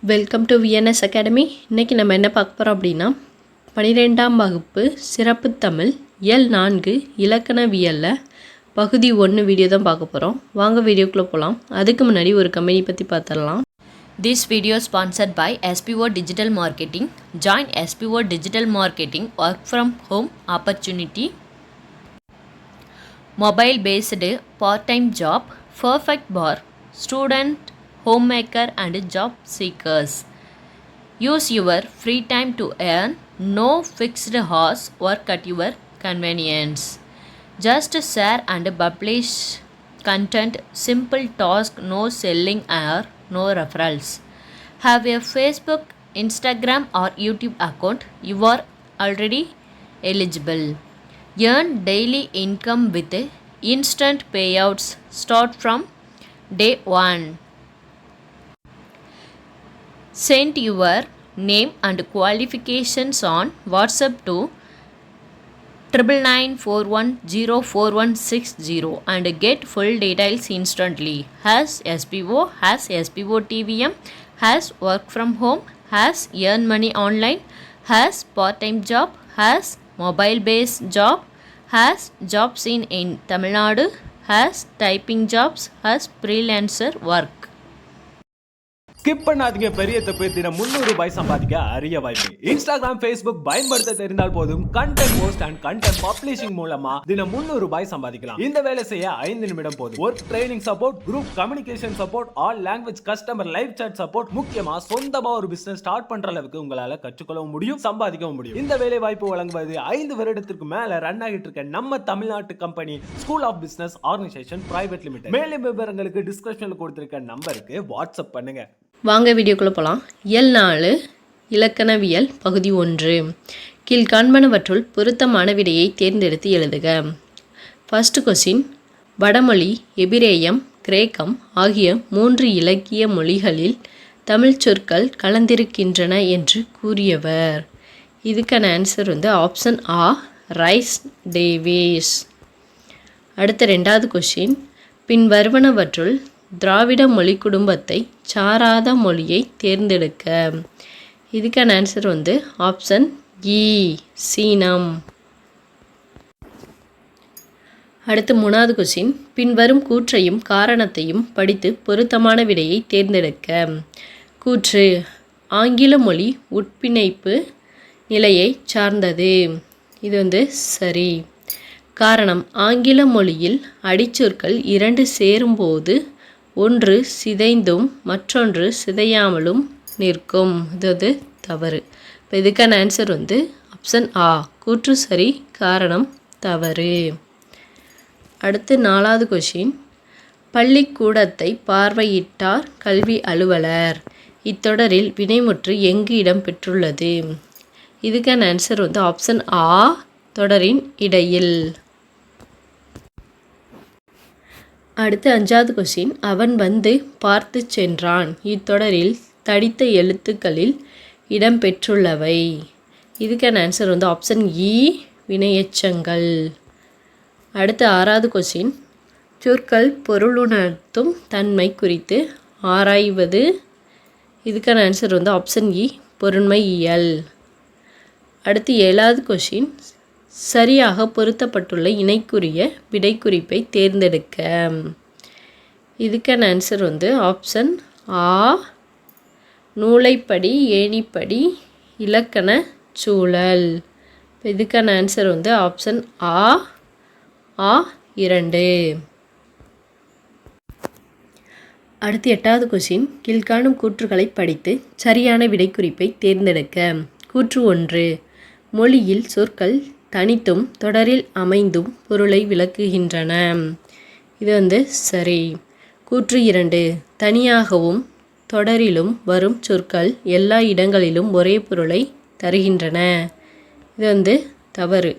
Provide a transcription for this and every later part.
Welcome to VNS academy. இன்றைக்கி நம்ம என்ன பார்க்க போகிறோம் அப்படின்னா 12ஆம் வகுப்பு சிறப்பு தமிழ் இயல் 4 இலக்கணவியலில் பகுதி 1 வீடியோ தான் பார்க்க போகிறோம். வாங்க வீடியோக்குள்ளே போகலாம். அதுக்கு முன்னாடி ஒரு கம்பெனி பற்றி பார்த்துடலாம். This video sponsored by SPO Digital Marketing. Join SPO Digital Marketing work from home opportunity. Mobile based part-time job perfect for student, homemaker and job seekers. Use your free time to earn. No fixed hours, work at your convenience. Just share and publish content. Simple task, no selling or no referrals. Have a Facebook, Instagram or YouTube account. You are already eligible. Earn daily income with instant payouts. Start from day 1. Send your name and qualifications on WhatsApp to 9994104160 and get full details instantly. Has SPO, has SPO TVM, has work from home, has earn money online, has part-time job, has mobile based job, has jobs in Tamil Nadu, has typing jobs, has freelancer work. Skip பண்ணாதீங்க. பெரிய தப்பு. தினம் 300 ரூபாய் சம்பாதிக்க அரிய வாய்ப்பு. Instagram, Facebook பயன்படுத்த தெரிந்தால் போதும் content post and content publishing மூலமா தினம் 300 ரூபாய் சம்பாதிக்கலாம். இந்த வேலை செய்ய 5 நிமிடம் போதும். Work training support, group communication support, all language customer live chat support, முக்கியமா சொந்தமா ஒரு பிசினஸ் ஸ்டார்ட் பண்ற அளவுக்கு உங்களால கற்றுக்கொள்ளவும் முடியும், சம்பாதிக்கவும் முடியும். இந்த வேலை வாய்ப்பு வழங்குவது 5 வருடத்திற்கு மேல ரன் ஆகிட்டு இருக்க நம்ம தமிழ்நாட்டு company school of business organisation private limited. மேலும் விவரங்களுக்கு டிஸ்கிரிப்ஷன்ல கொடுத்திருக்க நம்பருக்கு வாட்ஸ்அப் பண்ணுங்க. வாங்க வீடியோக்குள்ளே போகலாம். இயல் 4 இலக்கணவியல் பகுதி 1. கீழ்காண்பனவற்றுள் பொருத்தமான விடையை தேர்ந்தெடுத்து எழுதுக. ஃபர்ஸ்ட் கொஸ்டின், வடமொழி, எபிரேயம், கிரேக்கம் ஆகிய 3 இலக்கிய மொழிகளில் தமிழ் சொற்கள் கலந்திருக்கின்றன என்று கூறியவர். இதுக்கான ஆன்சர் ஆப்ஷன் ஆ, ரைஸ் டேவிஸ். அடுத்த 2வது கொஸ்டின், பின் வருவனவற்றுள் திராவிட மொழி குடும்பத்தை சாராத மொழியை தேர்ந்தெடுக்க. இதுக்கான ஆன்சர் ஆப்ஷன் இ, சீனம். அடுத்து 3வது கொஸ்டின், பின்வரும் கூற்றையும் காரணத்தையும் படித்து பொருத்தமான விடையை தேர்ந்தெடுக்க. கூற்று, ஆங்கில மொழி உட்பிணைப்பு நிலையை சார்ந்தது. இது சரி. காரணம், ஆங்கில மொழியில் அடிச்சொற்கள் 2 சேரும்போது ஒன்று சிதைந்தும் மற்றொன்று சிதையாமலும் நிற்கும். இது தவறு. இப்போ இதுக்கான ஆன்சர் ஆப்ஷன் ஆ, கூற்று சரி, காரணம் தவறு. அடுத்து 4வது கொஷின், பள்ளிக்கூடத்தை பார்வையிட்டார் கல்வி அலுவலர். இத்தொடரில் வினைமுற்று எங்கு இடம் பெற்றுள்ளது? இதுக்கான ஆன்சர் ஆப்ஷன் ஆ, தொடரின் இடையில். அடுத்து 5வது கொஸ்டின், அவன் வந்து பார்த்து சென்றான். இத்தொடரில் தடித்த எழுத்துக்களில் இடம்பெற்றுள்ளவை. இதுக்கான ஆன்சர் ஆப்ஷன் இ, வினையெச்சங்கள். அடுத்து 6வது கொஸ்டின், சொற்கள் பொருளுணர்த்தும் தன்மை குறித்து ஆராய்வது. இதுக்கான ஆன்சர் ஆப்ஷன் இ, பொருண்மையியல். அடுத்து 7வது கொஸ்டின், சரியாக பொருத்தப்பட்டுள்ள இணைக்குரிய விடைக்குறிப்பை தேர்ந்தெடுக்க. இதுக்கான ஆன்சர் ஆப்ஷன் ஆ, நூலைப்படி, ஏணிப்படி, இலக்கண சூழல். இதுக்கான ஆன்சர் ஆப்ஷன் ஆ, 2. அடுத்து 8வது கொஸ்டின், கீழ்காணும் கூற்றுகளை படித்து சரியான விடைக்குறிப்பை தேர்ந்தெடுக்க. கூற்று 1, மொழியில் சொற்கள் தனித்தும் தொடரில் அமைந்தும் பொருளை விளக்குகின்றன. இது சரி. கூற்று 2, தனியாகவும் தொடரிலும் வரும் சொற்கள் எல்லா இடங்களிலும் ஒரே பொருளை தருகின்றன. இது தவறு.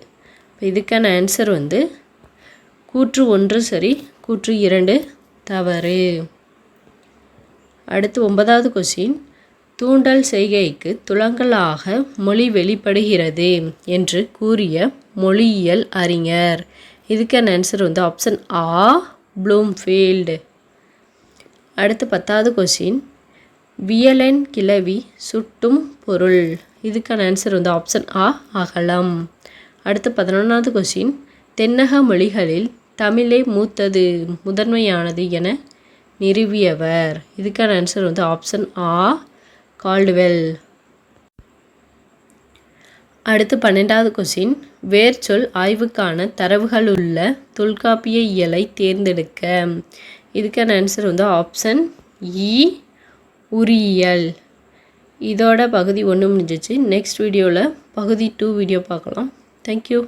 இதுக்கான ஆன்சர் கூற்று 1 சரி, கூற்று 2 தவறு. அடுத்து 9வது கொஸ்டின், தூண்டல் செய்கைக்கு துலங்கலாக மொழி வெளிப்படுகிறது என்று கூறிய மொழியியல் அறிஞர். இதுக்கான ஆன்சர் ஆப்ஷன் ஆ, ப்ளூம்ஃபீல்டு. அடுத்து 10வது கொஸ்டின், வியலன் கிளவி சுட்டும் பொருள். இதுக்கான ஆன்சர் வந்து ஆப்ஷன் ஆ அகலம். அடுத்து 11வது கொஸ்டின். தென்னக மொழிகளில் தமிழே மூத்தது முதன்மையானது என நிறுவியவர். இதுக்கான ஆன்சர் வந்து ஆப்ஷன் ஆ கால்டுவெல். அடுத்து 12வது கொஸ்டின். வேர்ச்சொல் ஆய்வுக்கான தரவுகளுள்ள தொல்காப்பிய இயலை தேர்ந்தெடுக்க. இதுக்கான ஆன்சர் வந்து ஆப்ஷன் இ உரியியல். இதோட பகுதி 1 முடிஞ்சிச்சு. நெக்ஸ்ட் வீடியோவில் பகுதி 2 வீடியோ பார்க்கலாம். தேங்க்யூ.